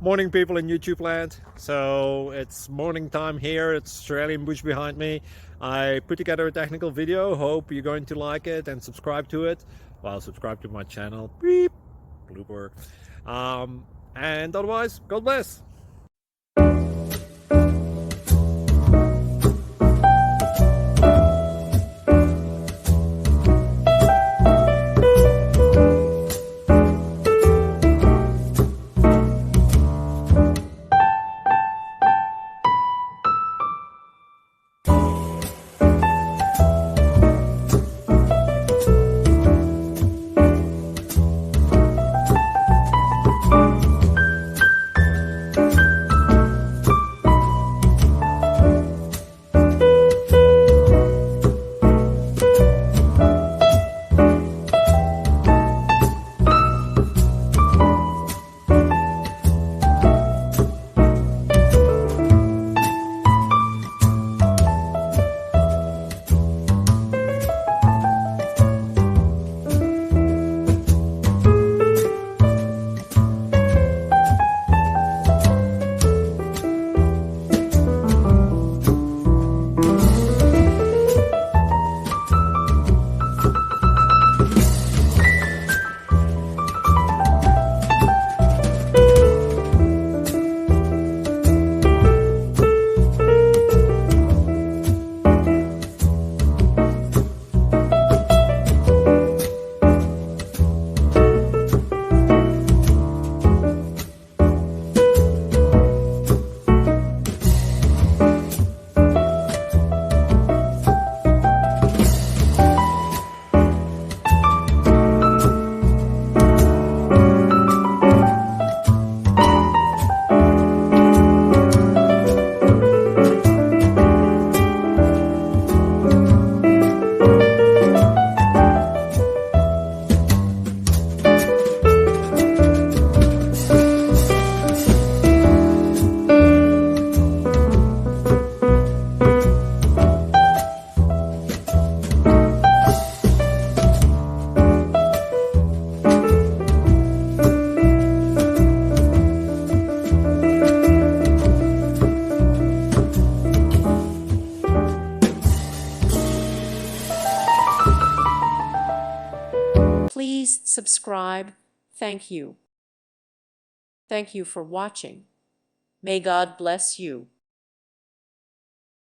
Morning, people in YouTube land. So it's morning time here. It's Australian bush behind me. I put together a technical video. Hope you're going to like it and subscribe to it. Well, subscribe to my channel. Beep, blooper. And otherwise, God bless. Please subscribe. Thank you. Thank you for watching. May God bless you.